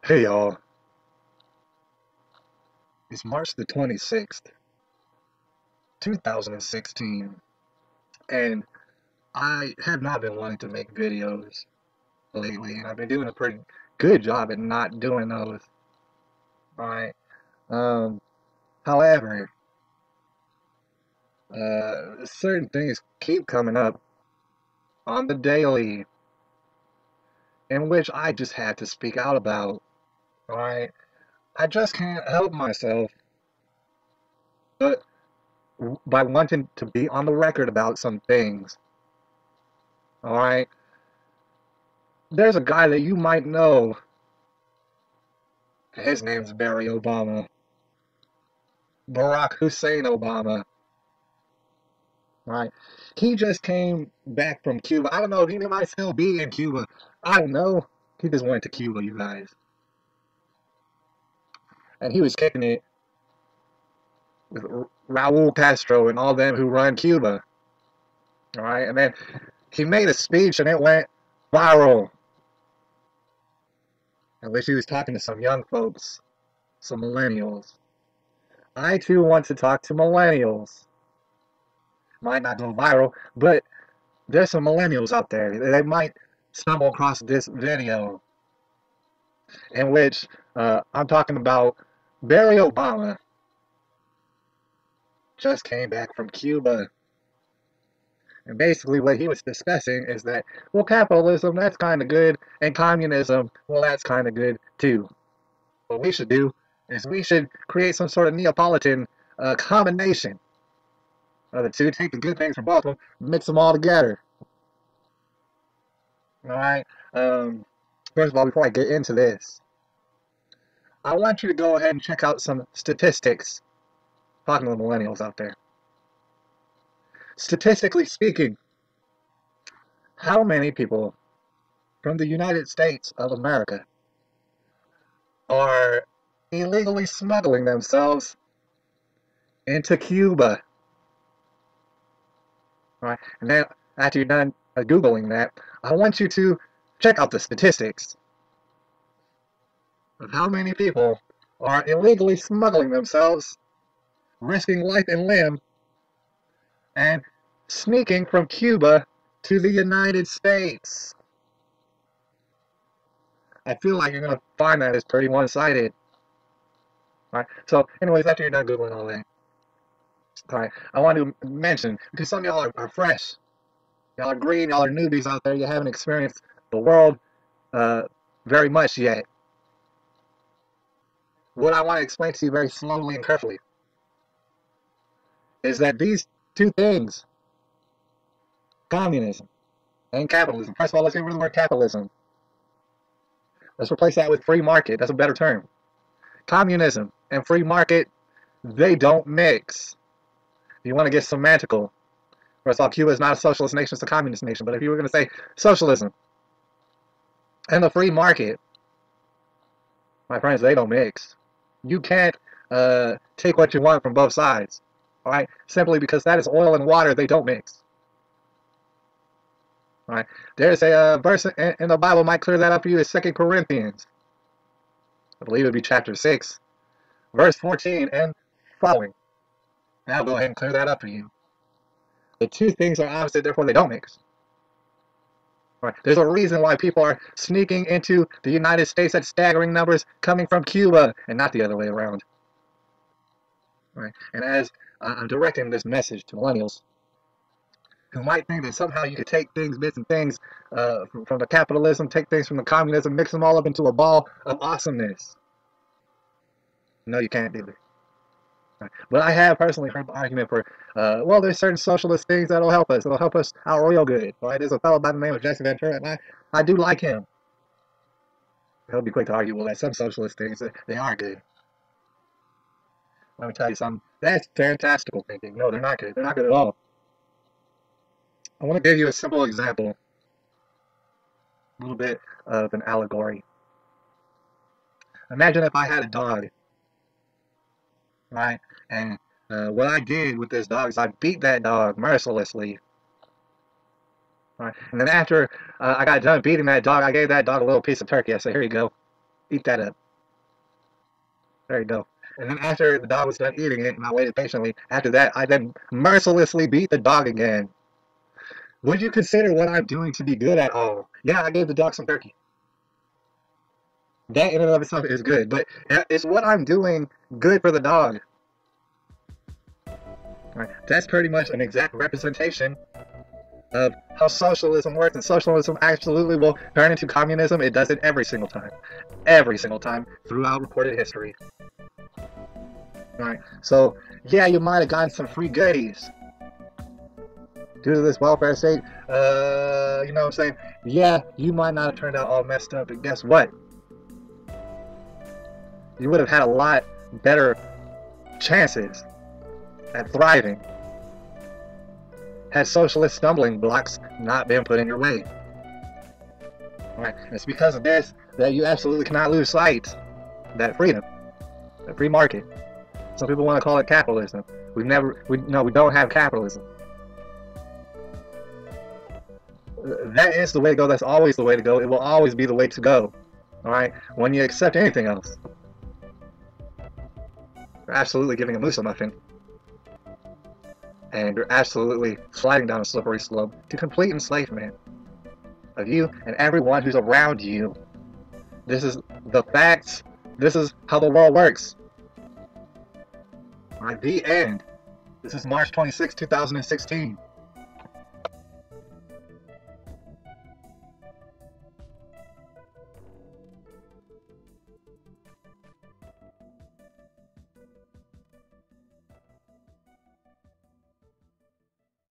Hey y'all, it's March the 26th, 2016, and I have not been wanting to make videos lately, and I've been doing a pretty good job at not doing those, right? Um, However, certain things keep coming up on the daily in which I just had to speak out about, right? I just can't help myself but by wanting to be on the record about some things. All right, there's a guy that you might know. His name's Barry Obama. Barack Hussein Obama. Right? He just came back from Cuba. I don't know if he might still be in Cuba. I don't know. He just went to Cuba, you guys. And he was kicking it with Raul Castro and all them who run Cuba. All right? And then he made a speech and it went viral. In which he was talking to some young folks, some millennials. I too want to talk to millennials. Might not go viral, but there's some millennials out there. They might stumble across this video in which I'm talking about Barry Obama just came back from Cuba. And basically what he was discussing is that, well, capitalism, that's kind of good, and communism, well, that's kind of good too. What we should do is we should create some sort of Neapolitan combination of the two, take the good things from both of them, mix them all together. All right. First of all, before I get into this, I want you to go ahead and check out some statistics. Talking to the millennials out there. Statistically speaking, how many people from the United States of America are illegally smuggling themselves into Cuba? All right. And then after you're done Googling that, I want you to check out the statistics of how many people are illegally smuggling themselves, risking life and limb, and sneaking from Cuba to the United States. I feel like you're going to find that is pretty one-sided. All right. So, anyways, after you're done Googling all that, all right, I want to mention, because some of y'all are fresh, y'all are green, y'all are newbies out there, you haven't experienced the world very much yet. What I want to explain to you very slowly and carefully is that these two things, communism and capitalism, first of all, let's get rid of the word capitalism. Let's replace that with free market. That's a better term. Communism and free market, they don't mix. If you want to get semantical, first of all, Cuba is not a socialist nation, it's a communist nation. But if you were going to say socialism and the free market, my friends, they don't mix. You can't take what you want from both sides. All right? Simply because that is oil and water, they don't mix. All right? There's a verse in the Bible might clear that up for you. It's 2 Corinthians. I believe it would be chapter 6, verse 14 and following. Now go ahead and clear that up for you. The two things are opposite, therefore they don't mix. Right. There's a reason why people are sneaking into the United States at staggering numbers coming from Cuba and not the other way around. Right. And as I'm directing this message to millennials who might think that somehow you could take things, bits and things from the capitalism, take things from the communism, mix them all up into a ball of awesomeness. No, you can't do it. Right. But I have personally heard the argument for, well, there's certain socialist things that'll help us. It'll help us out real good. Right? There's a fellow by the name of Jesse Ventura, and I do like him. He'll be quick to argue, well, that some socialist things, they are good. Let me tell you something. That's fantastical thinking. No, they're not good. They're not good at all. I want to give you a simple example. A little bit of an allegory. Imagine if I had a dog. Right? And what I did with this dog is I beat that dog mercilessly. Right? And then after I got done beating that dog, I gave that dog a little piece of turkey. I said, here you go. Eat that up. There you go. And then after the dog was done eating it, and I waited patiently, after that, I then mercilessly beat the dog again. Would you consider what I'm doing to be good at all? Yeah, I gave the dog some turkey. That in and of itself is good, but is what I'm doing good for the dog? Right. That's pretty much an exact representation of how socialism works, and socialism absolutely will turn into communism. It does it every single time throughout recorded history. Right. So yeah, you might have gotten some free goodies due to this welfare state. You know what I'm saying? Yeah, you might not have turned out all messed up, but guess what? You would have had a lot better chances at thriving had socialist stumbling blocks not been put in your way. Right. It's because of this that you absolutely cannot lose sight that freedom, the free market. Some people want to call it capitalism. We don't have capitalism. That is the way to go. That's always the way to go. It will always be the way to go. All right. When you accept anything else, you're absolutely giving a moose a muffin, and you're absolutely sliding down a slippery slope to complete enslavement of you and everyone who's around you. This is the facts. This is how the world works. All right. The end. This is March 26, 2016.